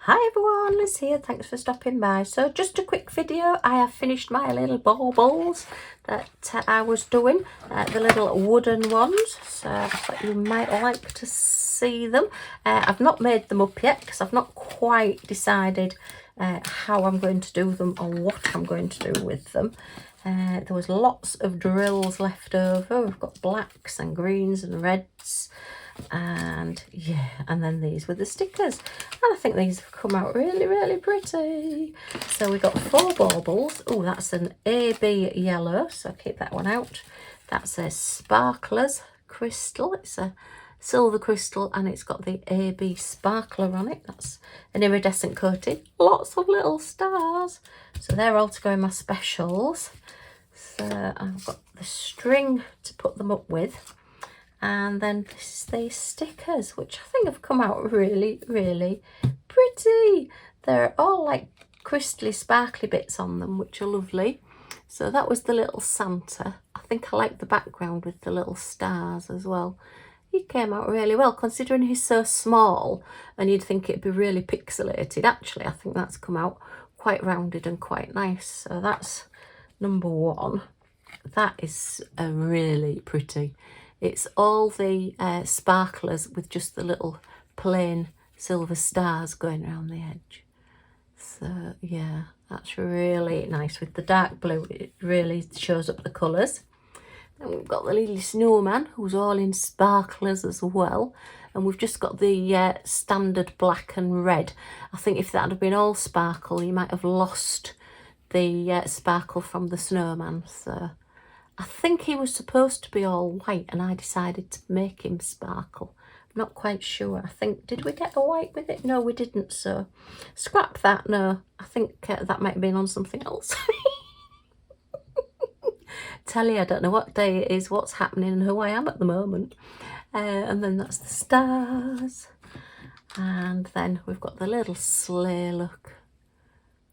Hi everyone, Liz here, thanks for stopping by. So just a quick video. I have finished my little baubles that I was doing, the little wooden ones, so I thought you might like to see them. I've not made them up yet because I've not quite decided how I'm going to do them or what I'm going to do with them. There was lots of drills left over. We've got blacks and greens and reds, and yeah, and then these were the stickers, and I think these have come out really pretty. So we got 4 baubles. Oh, that's an AB yellow, so keep that one out. That's a sparklers crystal. It's a silver crystal and it's got the AB sparkler on it. That's an iridescent coating. Lots of little stars, so they're all to go in my specials. So I've got the string to put them up with, and then this is the stickers, which I think have come out really pretty. They're all like crystally sparkly bits on them, which are lovely. So that was the little Santa. I think I like the background with the little stars as well. He came out really well considering he's so small, and you'd think it'd be really pixelated. Actually, I think that's come out quite rounded and quite nice. So that's number 1. That is a really pretty. It's all the sparklers with just the little plain silver stars going around the edge. So yeah, that's really nice with the dark blue. It really shows up the colours. Then we've got the little snowman who's all in sparklers as well, and we've just got the standard black and red. I think if that had been all sparkle, you might have lost the sparkle from the snowman. So I think he was supposed to be all white and I decided to make him sparkle. I'm not quite sure. I think, did we get a white with it? No, we didn't, so scrap that. No, I think that might have been on something else. Tell you, I don't know what day it is, what's happening and who I am at the moment. And then that's the stars. And then we've got the little sleigh look.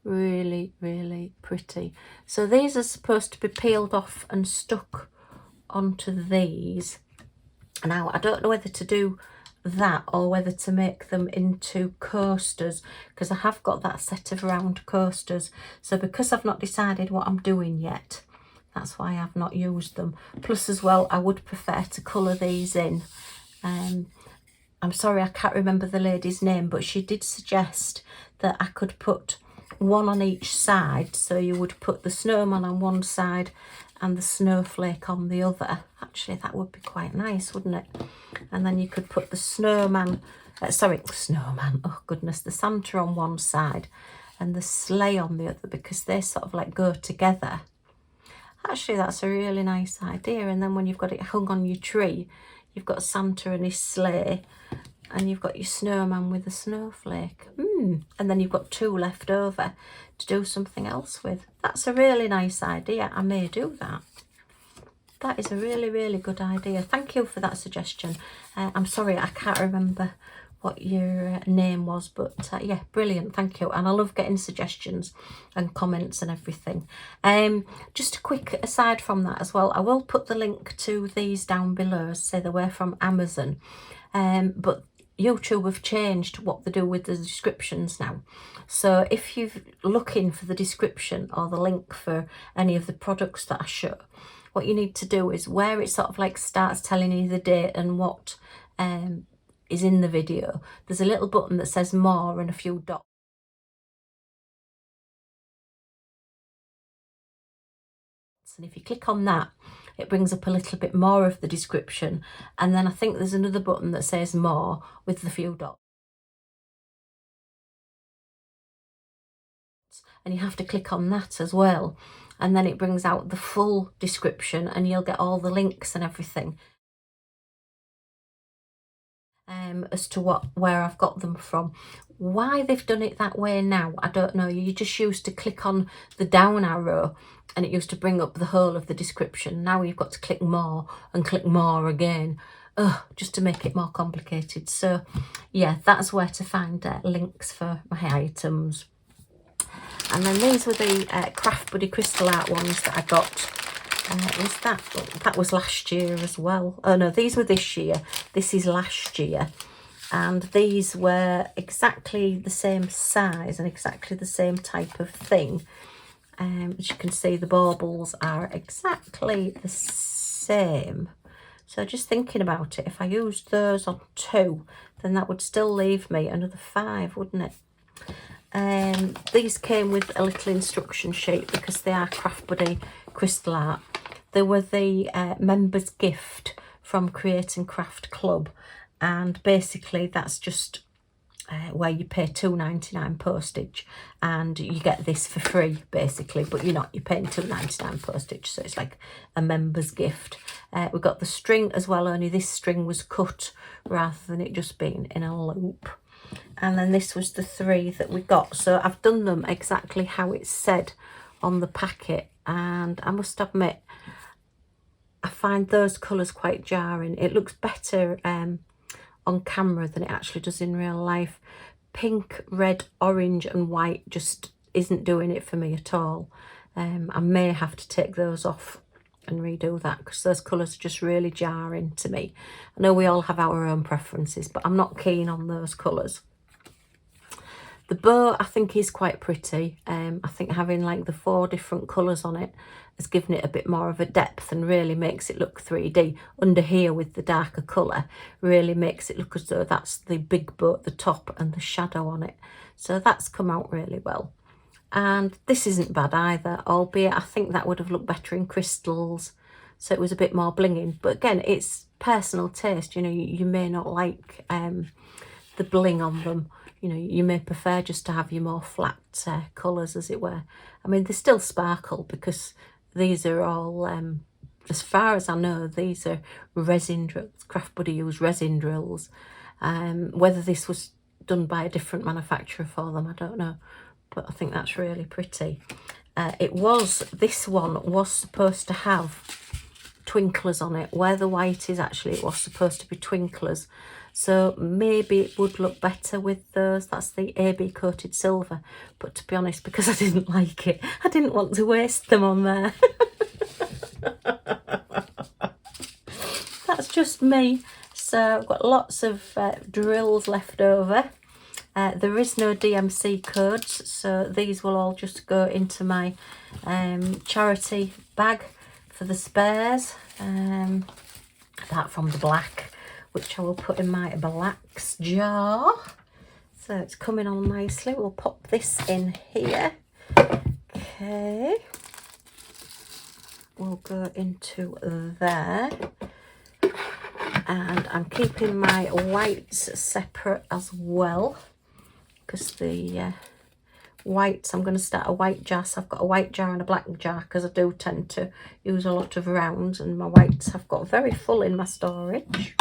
Really pretty. So these are supposed to be peeled off and stuck onto these. Now I don't know whether to do that or whether to make them into coasters, because I have got that set of round coasters. So because I've not decided what I'm doing yet, that's why I've not used them. Plus as well, I would prefer to colour these in. I'm sorry, I can't remember the lady's name, but she did suggest that I could put one on each side. So you would put the snowman on one side and the snowflake on the other. Actually, that would be quite nice, wouldn't it? And then you could put the snowman, oh goodness, the Santa on one side and the sleigh on the other, because they sort of like go together. Actually, that's a really nice idea. And then when you've got it hung on your tree, you've got Santa and his sleigh, and you've got your snowman with a snowflake. And then you've got 2 left over to do something else with. That's a really nice idea. I may do that. That is a really good idea. Thank you for that suggestion. I'm sorry, I can't remember what your name was, but yeah, brilliant, thank you. And I love getting suggestions and comments and everything. Just a quick aside from that as well, I will put the link to these down below. Say they were from Amazon, but YouTube have changed what they do with the descriptions now. So if you're looking for the description or the link for any of the products that I show, what you need to do is where it sort of like starts telling you the date and what is in the video, there's a little button that says more and a few dots. And if you click on that, it brings up a little bit more of the description. And then I think there's another button that says more with the few dots. And you have to click on that as well. And then it brings out the full description and you'll get all the links and everything. As to where I've got them from. Why they've done it that way now, I don't know. You just used to click on the down arrow and it used to bring up the whole of the description. Now you've got to click more and click more again, just to make it more complicated. So yeah, that's where to find links for my items. And then these were the Craft Buddy crystal art ones that I got. Was that was last year as well. Oh no, these were this year. This is last year. and these were exactly the same size and exactly the same type of thing. As you can see, the baubles are exactly the same. So just thinking about it, if I used those on 2, then that would still leave me another 5, wouldn't it? These came with a little instruction sheet because they are Craft Buddy crystal art. They were the members gift from Create and Craft Club, and basically that's just where you pay £2.99 postage and you get this for free basically, but you're paying £2.99 postage, so it's like a member's gift. We got the string as well, only this string was cut rather than it just being in a loop. And then this was the 3 that we got. So I've done them exactly how it said on the packet, and I must admit I find those colours quite jarring. It looks better on camera than it actually does in real life. Pink, red, orange and white just isn't doing it for me at all. I may have to take those off and redo that because those colours are just really jarring to me. I know we all have our own preferences, but I'm not keen on those colours. The bow I think is quite pretty. I think having like the 4 different colours on it has given it a bit more of a depth and really makes it look 3D. Under here with the darker colour really makes it look as though that's the big bow at the top and the shadow on it. So that's come out really well. And this isn't bad either, albeit I think that would have looked better in crystals, so it was a bit more blinging. But again, it's personal taste. You may not like the bling on them. You may prefer just to have your more flat colours, as it were. I mean, they still sparkle because these are all, as far as I know, these are resin drills. Craft Buddy use resin drills. Whether this was done by a different manufacturer for them, I don't know. But I think that's really pretty. This one was supposed to have twinklers on it. Where the white is, actually, it was supposed to be twinklers. So maybe it would look better with those. That's the AB coated silver. But to be honest, because I didn't like it, I didn't want to waste them on there. That's just me. So I've got lots of drills left over. There is no DMC codes, so these will all just go into my charity bag for the spares, apart from the black, which I will put in my blacks jar. So it's coming on nicely. We'll pop this in here. Okay. We'll go into there. And I'm keeping my whites separate as well, because the whites, I'm going to start a white jar. So I've got a white jar and a black jar because I do tend to use a lot of rounds, and my whites I've got very full in my storage.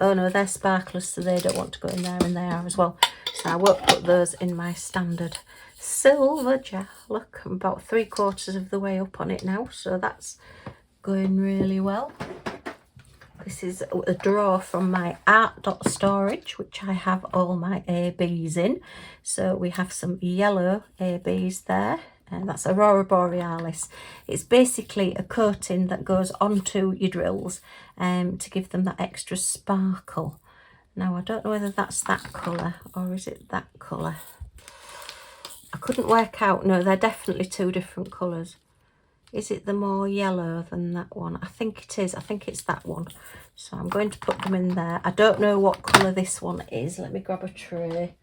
Oh no, they're sparklers, so they don't want to go in there, and they are as well. So I won't put those in my standard silver jar. Look, I'm about 3/4 of the way up on it now, so that's going really well. This is a drawer from my art dot storage, which I have all my ABs in. So we have some yellow ABs there, and that's Aurora Borealis. It's basically a coating that goes onto your drills to give them that extra sparkle. Now, I don't know whether that's that colour or is it that colour. I couldn't work out. No, they're definitely 2 different colours. Is it the more yellow than that one? I think it is. I think it's that one. So I'm going to put them in there. I don't know what colour this one is. Let me grab a tray,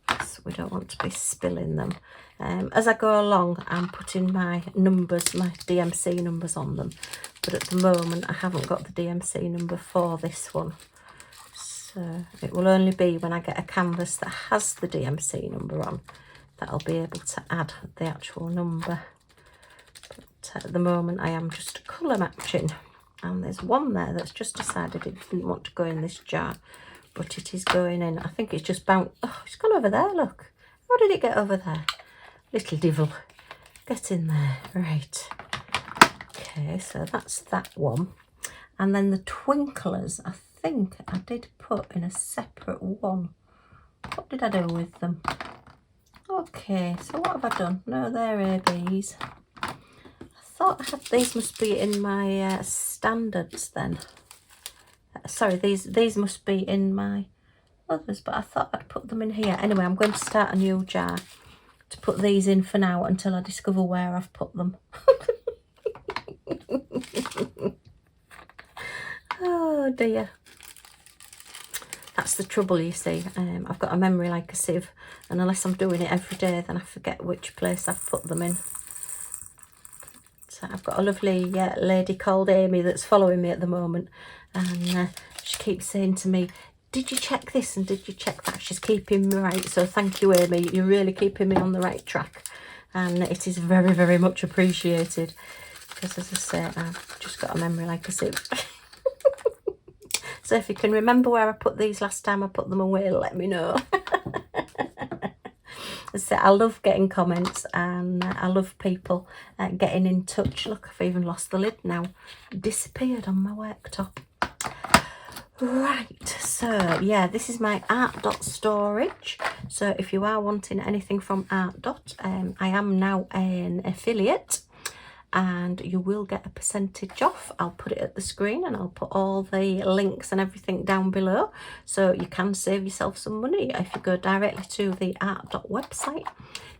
so we don't want to be spilling them. As I go along, I'm putting my numbers, my DMC numbers on them. But at the moment, I haven't got the DMC number for this one. So it will only be when I get a canvas that has the DMC number on that I'll be able to add the actual number. At the moment I am just colour matching, and there's one there that's just decided it didn't want to go in this jar, but it is going in. I think it's just bounced. Oh, it's gone over there, look. How did it get over there? Little devil, get in there. Right, okay, so that's that one. And then the twinklers, I think I did put in a separate one. What did I do with them? Okay, so what have I done? No, they're ABs. I thought I had these, must be in my standards then. sorry, these must be in my others, but I thought I'd put them in here. Anyway, I'm going to start a new jar to put these in for now until I discover where I've put them. Oh dear. That's the trouble, you see. I've got a memory like a sieve, and unless I'm doing it every day, then I forget which place I've put them in. So I've got a lovely lady called Amy that's following me at the moment, and she keeps saying to me, did you check this and did you check that? She's keeping me right, so thank you, Amy. You're really keeping me on the right track, and it is very, very much appreciated, because as I say, I've just got a memory like a sieve. So if you can remember where I put these last time I put them away, let me know. So I love getting comments, and I love people getting in touch. Look, I've even lost the lid now. It disappeared on my worktop. Right, so yeah, this is my Art Dot storage. So if you are wanting anything from Art Dot, I am now an affiliate, and you will get a percentage off. I'll put it at the screen, and I'll put all the links and everything down below, so you can save yourself some money. If you go directly to the Art Dot website,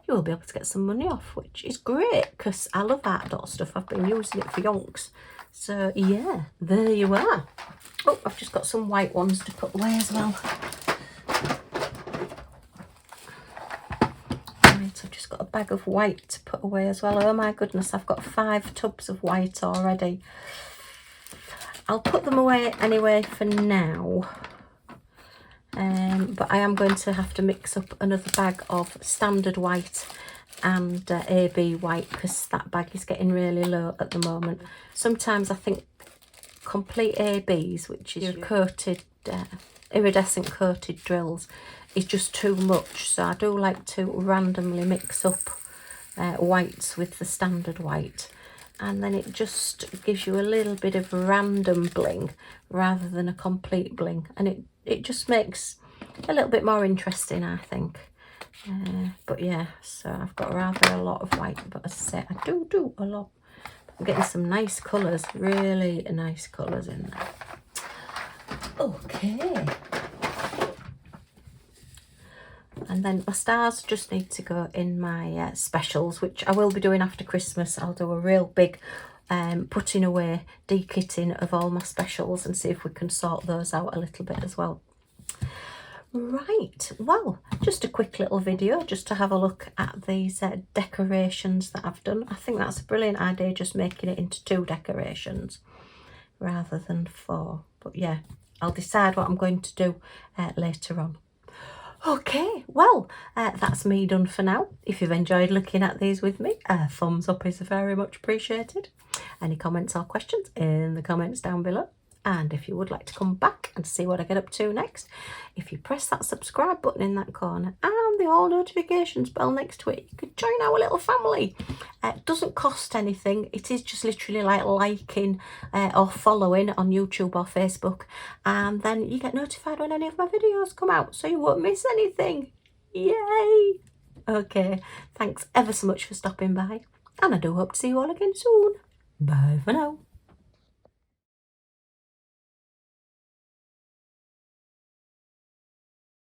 you will be able to get some money off, which is great because I love Art Dot stuff. I've been using it for yonks. So yeah, there you are. Oh, I've just got some white ones to put away as well. I've just got a bag of white to put away as well. Oh my goodness, I've got 5 tubs of white already. I'll put them away anyway for now. But I am going to have to mix up another bag of standard white and AB white, because that bag is getting really low at the moment. Sometimes I think complete ABs, which is your coated, iridescent coated drills, is just too much. So I do like to randomly mix up whites with the standard white, and then it just gives you a little bit of random bling rather than a complete bling, and it just makes a little bit more interesting, I think. But yeah, so I've got rather a lot of white, but as I say, I do a lot. I'm getting some nice colours, really nice colours in there. Okay. And then my stars just need to go in my specials, which I will be doing after Christmas. I'll do a real big putting away, de-kitting of all my specials, and see if we can sort those out a little bit as well. Right, well, just a quick little video just to have a look at these decorations that I've done. I think that's a brilliant idea, just making it into 2 decorations rather than 4. But yeah, I'll decide what I'm going to do later on. Okay, well, that's me done for now. If you've enjoyed looking at these with me, a thumbs up is very much appreciated. Any comments or questions in the comments down below. And if you would like to come back and see what I get up to next, if you press that subscribe button in that corner and the all notifications bell next to it, you could join our little family. It doesn't cost anything. It is just literally like liking or following on YouTube or Facebook, and then you get notified when any of my videos come out, so you won't miss anything. Yay! Okay, thanks ever so much for stopping by, and I do hope to see you all again soon. Bye for now.